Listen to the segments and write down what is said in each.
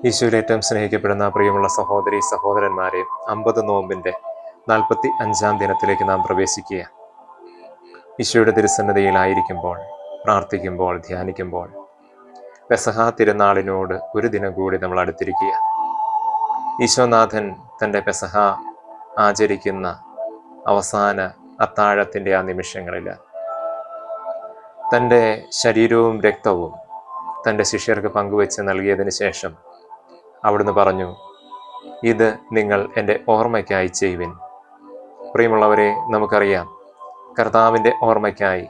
ഈശോയിൽ ഏറ്റവും സ്നേഹിക്കപ്പെടുന്ന പ്രിയമുള്ള സഹോദരി സഹോദരന്മാരെ, 50 നോമ്പിൻ്റെ 45-ാം ദിനത്തിലേക്ക് നാം പ്രവേശിക്കുക. ഈശോയുടെ തിരുസന്നിധിയിലായിരിക്കുമ്പോൾ, പ്രാർത്ഥിക്കുമ്പോൾ, ധ്യാനിക്കുമ്പോൾ പെസഹ തിരുനാളിനോട് ഒരു ദിനം കൂടി നമ്മൾ അടുത്തിരിക്കുക. ഈശോനാഥൻ തൻ്റെ പെസഹ ആചരിക്കുന്ന അവസാന അത്താഴത്തിൻ്റെ ആ നിമിഷങ്ങളിൽ തൻ്റെ ശരീരവും രക്തവും തൻ്റെ ശിഷ്യർക്ക് പങ്കുവെച്ച് നൽകിയതിന് ശേഷം അവിടുന്ന് പറഞ്ഞു, ഇത് നിങ്ങൾ എൻ്റെ ഓർമ്മയ്ക്കായി ചെയ്യുവിൻ. പ്രിയമുള്ളവരെ, നമുക്കറിയാം, കർത്താവിൻ്റെ ഓർമ്മയ്ക്കായി,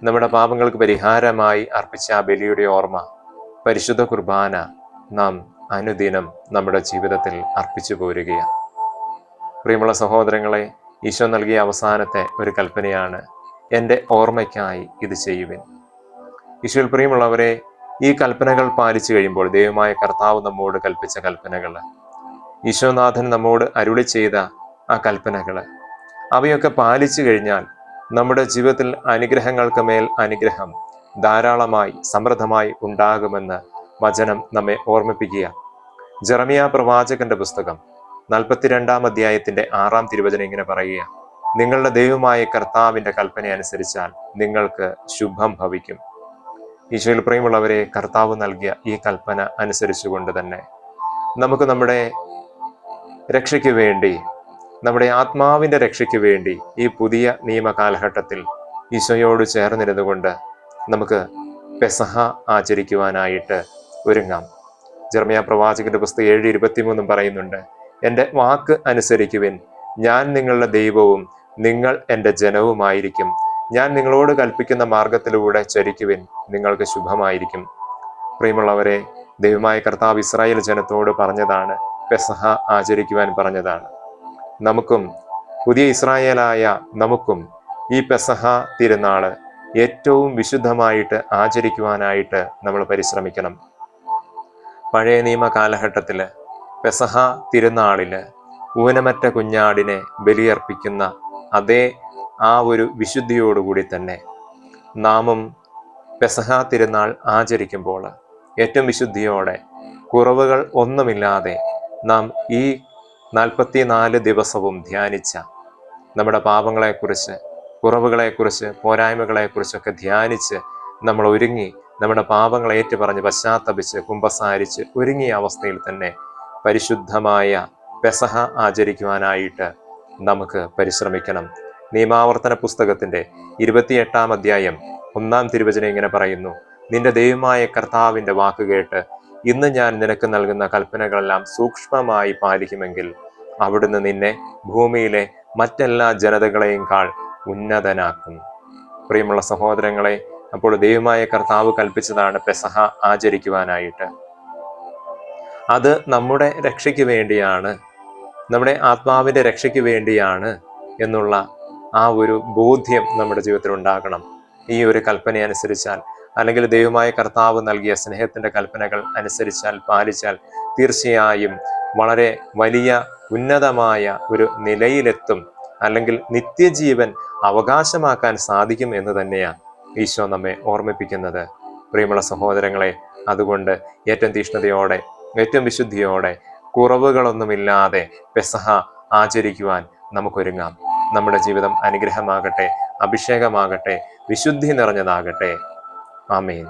നമ്മുടെ പാപങ്ങൾക്ക് പരിഹാരമായി അർപ്പിച്ച ആ ബലിയുടെ ഓർമ്മ, പരിശുദ്ധ കുർബാന നാം അനുദിനം നമ്മുടെ ജീവിതത്തിൽ അർപ്പിച്ചു പോരുകയാണ്. പ്രിയമുള്ള സഹോദരങ്ങളെ, ഈശോ നൽകിയ അവസാനത്തെ ഒരു കൽപ്പനയാണ്, എൻ്റെ ഓർമ്മയ്ക്കായി ഇത് ചെയ്യുവിൻ. ഈശോയിൽ പ്രിയമുള്ളവരെ, ഈ കൽപ്പനകൾ പാലിച്ചു കഴിയുമ്പോൾ, ദൈവമായ കർത്താവ് നമ്മോട് കൽപ്പിച്ച കൽപ്പനകൾ, ഈശോനാഥൻ നമ്മോട് അരുളി ചെയ്ത ആ കൽപ്പനകൾ, അവയൊക്കെ പാലിച്ചു കഴിഞ്ഞാൽ നമ്മുടെ ജീവിതത്തിൽ അനുഗ്രഹങ്ങൾക്ക് മേൽ അനുഗ്രഹം ധാരാളമായി സമൃദ്ധമായി ഉണ്ടാകുമെന്ന് വചനം നമ്മെ ഓർമ്മിപ്പിക്കുക. ജെറമിയ പ്രവാചകന്റെ പുസ്തകം 42-ാം അധ്യായത്തിന്റെ 6-ാം തിരുവചനം ഇങ്ങനെ പറയുക, നിങ്ങളുടെ ദൈവമായ കർത്താവിന്റെ കൽപ്പന അനുസരിച്ചാൽ നിങ്ങൾക്ക് ശുഭം ഭവിക്കും. ഈശോയിൽ പ്രിയമുള്ളവരെ, കർത്താവ് നൽകിയ ഈ കൽപ്പന അനുസരിച്ചുകൊണ്ട് തന്നെ നമുക്ക് നമ്മുടെ രക്ഷയ്ക്ക് വേണ്ടി, നമ്മുടെ ആത്മാവിൻ്റെ രക്ഷയ്ക്ക് വേണ്ടി ഈ പുതിയ നിയമ കാലഘട്ടത്തിൽ ഈശോയോട് ചേർന്നിരുന്നുകൊണ്ട് നമുക്ക് പെസഹ ആചരിക്കുവാനായിട്ട് ഒരുങ്ങാം. ജെറമിയ പ്രവാചകന്റെ പുസ്തകം 7:23 പറയുന്നുണ്ട്, എൻ്റെ വാക്ക് അനുസരിക്കുവിൻ, ഞാൻ നിങ്ങളുടെ ദൈവവും നിങ്ങൾ എൻ്റെ ജനവുമായിരിക്കും. ഞാൻ നിങ്ങളോട് കൽപ്പിക്കുന്ന മാർഗത്തിലൂടെ ചരിക്കുവിൻ, നിങ്ങൾക്ക് ശുഭമായിരിക്കും. പ്രിയമുള്ളവരെ, ദൈവമായ കർത്താവ് ഇസ്രായേൽ ജനത്തോട് പറഞ്ഞതാണ്, പെസഹ ആചരിക്കുവാൻ പറഞ്ഞതാണ്. നമുക്കും, പുതിയ ഇസ്രായേലായ നമുക്കും ഈ പെസഹ തിരുനാള് ഏറ്റവും വിശുദ്ധമായിട്ട് ആചരിക്കുവാനായിട്ട് നമ്മൾ പരിശ്രമിക്കണം. പഴയ നിയമ കാലഘട്ടത്തിൽ പെസഹ തിരുനാളില് ഊനമറ്റ കുഞ്ഞാടിനെ ബലിയർപ്പിക്കുന്ന അതേ ആ ഒരു വിശുദ്ധിയോടുകൂടി തന്നെ നാമും പെസഹ തിരുനാൾ ആചരിക്കുമ്പോൾ ഏറ്റവും വിശുദ്ധിയോടെ, കുറവുകൾ ഒന്നുമില്ലാതെ നാം ഈ 44 ദിവസവും ധ്യാനിച്ച നമ്മുടെ പാപങ്ങളെക്കുറിച്ച്, കുറവുകളെക്കുറിച്ച്, പോരായ്മകളെക്കുറിച്ചൊക്കെ ധ്യാനിച്ച് നമ്മൾ ഒരുങ്ങി, നമ്മുടെ പാപങ്ങളെ ഏറ്റുപറഞ്ഞ് പശ്ചാത്തപിച്ച് കുമ്പസാരിച്ച് ഒരുങ്ങിയ അവസ്ഥയിൽ തന്നെ പരിശുദ്ധമായ പെസഹ ആചരിക്കുവാനായിട്ട് നമുക്ക് പരിശ്രമിക്കണം. നിയമാവർത്തന പുസ്തകത്തിന്റെ 28-ാം അധ്യായം 1-ാം തിരുവചനം ഇങ്ങനെ പറയുന്നു, നിന്റെ ദൈവമായ കർത്താവിന്റെ വാക്ക് കേട്ട് ഇന്ന് ഞാൻ നിനക്ക് നൽകുന്ന കൽപ്പനകളെല്ലാം സൂക്ഷ്മമായി പാലിക്കുമെങ്കിൽ അവിടുന്ന് നിന്നെ ഭൂമിയിലെ മറ്റെല്ലാ ജനതകളെയും കാൾ ഉന്നതനാക്കും. പ്രിയമുള്ള സഹോദരങ്ങളെ, അപ്പോൾ ദൈവമായ കർത്താവ് കൽപ്പിച്ചതാണ് പെസഹ ആചരിക്കുവാനായിട്ട്. അത് നമ്മുടെ രക്ഷയ്ക്ക് വേണ്ടിയാണ്, നമ്മുടെ ആത്മാവിൻ്റെ രക്ഷയ്ക്ക് വേണ്ടിയാണ് എന്നുള്ള ആ ഒരു ബോധ്യം നമ്മുടെ ജീവിതത്തിൽ ഉണ്ടാകണം. ഈ ഒരു കൽപ്പന അനുസരിച്ചാൽ, അല്ലെങ്കിൽ ദൈവമായ കർത്താവ് നൽകിയ സ്നേഹത്തിൻ്റെ കൽപ്പനകൾ അനുസരിച്ചാൽ, പാലിച്ചാൽ തീർച്ചയായും വളരെ വലിയ ഉന്നതമായ ഒരു നിലയിലെത്തും, അല്ലെങ്കിൽ നിത്യജീവൻ അവകാശമാക്കാൻ സാധിക്കും എന്ന് തന്നെയാണ് ഈശോ നമ്മെ ഓർമ്മിപ്പിക്കുന്നത്. പ്രിയമുള്ള സഹോദരങ്ങളെ, അതുകൊണ്ട് ഏറ്റവും തീഷ്ണതയോടെ, ഏറ്റവും വിശുദ്ധിയോടെ, കുറവുകളൊന്നുമില്ലാതെ പെസഹ ആചരിക്കുവാൻ നമുക്കൊരുങ്ങാം. നമ്മുടെ ജീവിതം അനുഗ്രഹമാകട്ടെ, അഭിഷേകമാകട്ടെ, വിശുദ്ധി നിറഞ്ഞതാകട്ടെ. ആമേൻ.